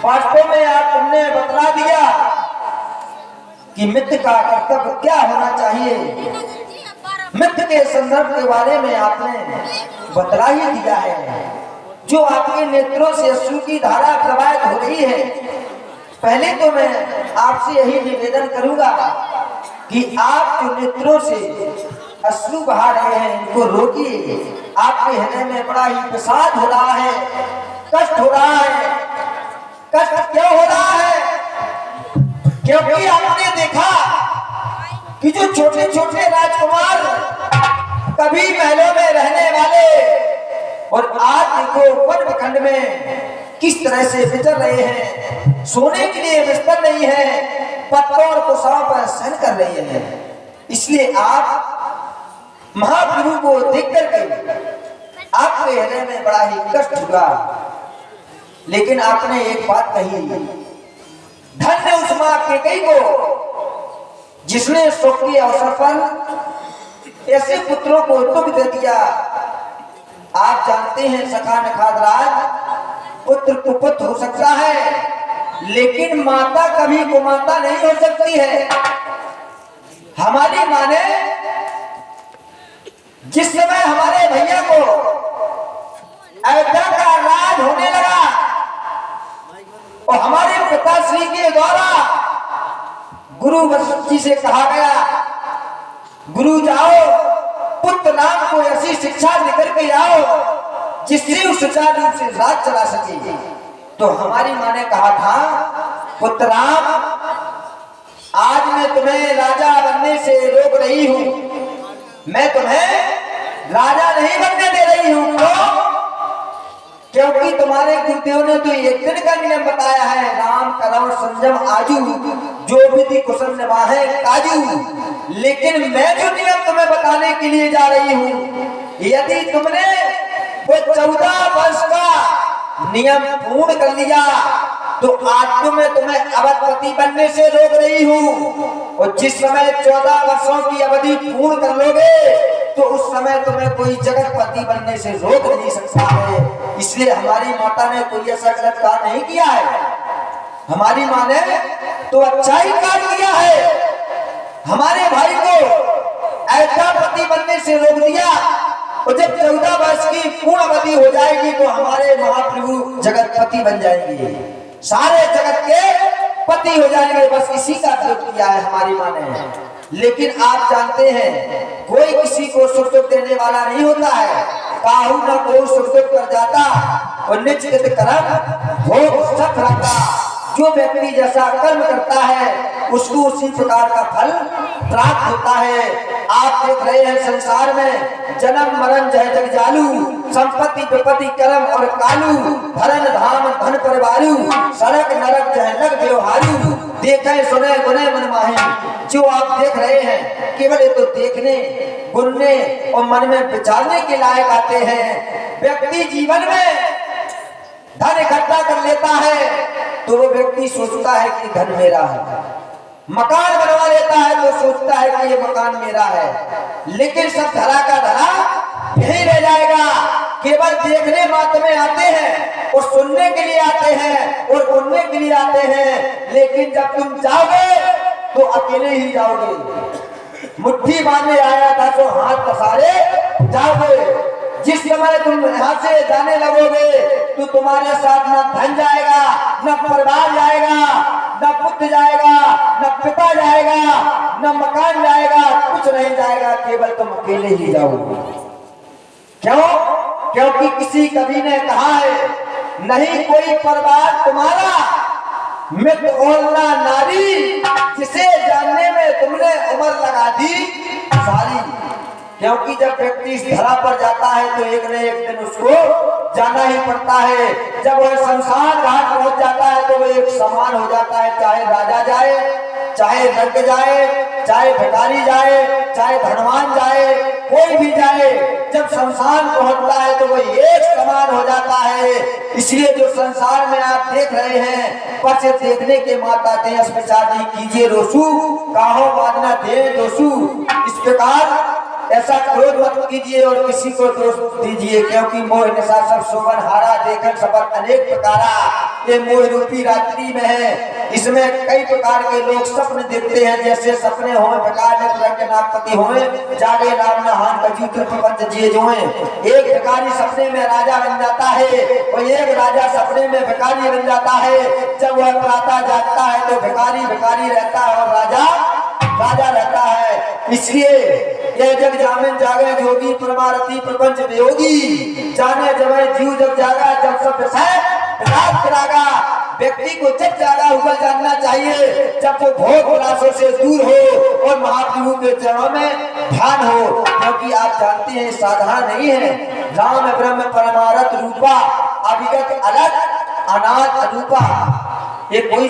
वास्तव में आप तुमने बतला दिया कि मित्र का कर्तव्य क्या होना चाहिए। मित्र के संदर्भ के बारे में आपने बतला ही दिया है। जो आपके नेत्रों से अश्रु की धारा प्रवाहित हो रही है, पहले तो मैं आपसे यही निवेदन करूंगा कि आप जो नेत्रों से अश्रु बहा रहे हैं इनको रोकिए। आपके हृदय में बड़ा ही विषाद हो रहा है, कष्ट हो रहा है। कष्ट क्यों हो रहा है? क्योंकि आपने देखा कि जो छोटे छोटे राजकुमार कभी महलों में रहने वाले और आज देखो उपखंड में किस तरह से विचर रहे हैं। सोने के लिए बिस्तर नहीं है, पत्तों और कुशाओं पर शयन कर रहे हैं। इसलिए आप महाप्रभु को देख करके आपके हृदय में बड़ा ही कष्ट हुआ। लेकिन आपने एक बात कही, धन्य उस मां कैकेयी को जिसने सुख के अवसर पर ऐसे पुत्रों को दुख दे दिया। आप जानते हैं सखा नखाद राज, पुत्र कुपुत्र हो सकता है लेकिन माता कभी कुमाता नहीं हो सकती है। हमारी मां ने जिस समय हमारे भैया को अयोध्या का राज होने लगा और हमारे पिताश्री के द्वारा गुरु वशिष्ठ जी से कहा गया, गुरु जाओ पुत्र नाम को ऐसी शिक्षा लेकर के आओ जिससे उस सुचारू रूप से राज चला सके। तो हमारी मां ने कहा था, पुत्र राम आज मैं तुम्हें राजा बनने से रोक रही हूं, मैं तुम्हें राजा नहीं बनने दे रही हूं। क्योंकि तुम्हारे गुरुदेव ने तो एक दिन का नियम बताया है, राम करुण संयम आजू, जो विधि कुशल निभाए काजू। लेकिन मैं जो नियम तुम्हें बताने के लिए जा रही हूँ, यदि तुमने वो 14 वर्ष का नियम पूर्ण कर लिया तो आज तो मैं तुम्हें अवधपति बनने से रोक रही हूँ। और जिस समय 14 वर्षों की अवधि पूर्ण कर लोगे तो उस समय तुम्हें कोई जगतपति बनने से रोक नहीं सकता है। इसलिए हमारी माता ने कोई ऐसा गलत काम नहीं किया है। हमारी माँ ने तो अच्छा ही काम किया है, हमारे भाई को अयोध्यापति बनने से रोक दिया। और जब 14 वर्ष की पूर्ण अवधि हो जाएगी तो हमारे महाप्रभु जगतपति बन जाएंगे, सारे जगत के पति हो जाएंगे। बस इसी का प्रयोग किया है हमारी माँ ने। लेकिन आप जानते हैं कोई किसी को सुख दुख देने वाला नहीं होता है। काहू न को सुख दुख कर जाता और निज हित कर्म भोग सख रहता। जो व्यक्ति जैसा कर्म करता है उसको उसी प्रकार का फल प्राप्त होता है। आप देख रहे हैं संसार में जन्म मरण जय जग जालू, संपत्ति विपत्ति कर्म और कालू, धरन धाम धन परिवारू, सड़क नरक जय लग व्यवहारू, देखे सुने गुने मन माहे। जो आप देख रहे हैं केवल ये तो देखने गुनने और मन में विचारने के लायक आते हैं। व्यक्ति जीवन में धन इकट्ठा कर लेता है तो वो व्यक्ति सोचता है कि धन मेरा है, मकान बनवा लेता है तो सोचता है कि ये मकान मेरा है। लेकिन सब धरा का धरा यही रह जाएगा। केवल देखने मात्र में आते हैं और सुनने के लिए आते हैं और सुनने के लिए आते हैं। लेकिन जब तुम जाओगे तो अकेले ही जाओगे। मुट्ठी बांधने आया था तो हाथ पसारे जाओगे। जिस समय तुम यहाँ से जाने लगोगे तो तुम्हारे साथ न धन जाएगा, न परिवार जाएगा, न पुत्र जाएगा, न पिता जाएगा, न मकान जाएगा, कुछ नहीं जाएगा, केवल तुम अकेले ही जाओगे। क्यों? क्योंकि किसी कवि ने कहा है, नहीं कोई परिवार तुम्हारा मित्र और ना नारी, जिसे जानने में तुमने उम्र लगा दी सारी। क्योंकि जब व्यक्ति इस धरा पर जाता है तो एक न एक दिन उसको जाना ही पड़ता है। जब वह शमशान घाट पहुंच जाता है तो वह एक समान हो जाता है, चाहे राजा जाए, चाहे रंग जाए, चाहे भिखारी जाए, चाहे धनवान जाए, कोई भी जाए, जब शमशान पहुंचता है तो वह एक समान हो जाता है। इसलिए जो संसार में आप देख रहे हैं, पर से देखने के माता के अस्पचार नहीं कीजिए रोसू, काहो बांधना दे दोसू। इस प्रकार ऐसा क्रोध मत कीजिए और किसी को दोष दीजिए, क्योंकि मोह निशा सब शोभन हारा देखन शपथ अनेक प्रकारा। ये मोह रूपी रात्रि में है। इसमें कई प्रकार के लोग सपने देखते हैं, जैसे सपने हों प्रकार नागपति हों, जागे नाम नहान कजूतर प्रपंच जिए जो हैं। एक भिखारी सपने में राजा बन जाता है और एक राजा सपने में भिखारी बन जाता है। जब वह प्रातः जागता है तो भिखारी भिखारी रहता है और राजा राजा रहता है। इसलिए यह जग जामिन जागे जोगी परमारथी प्रपंच वियोगी, जाने जब जीव जब जागा जब सब रात करागा। व्यक्ति को जब जागा हुआ जानना चाहिए जब वो भोग विलासों से दूर हो और महाप्रभु के चरणों में ध्यान हो, क्योंकि आप जानते हैं साधारण नहीं है। राम ब्रह्म परमारथ रूपा, अभिगत अलग अनाथ अनूपा, ये कोई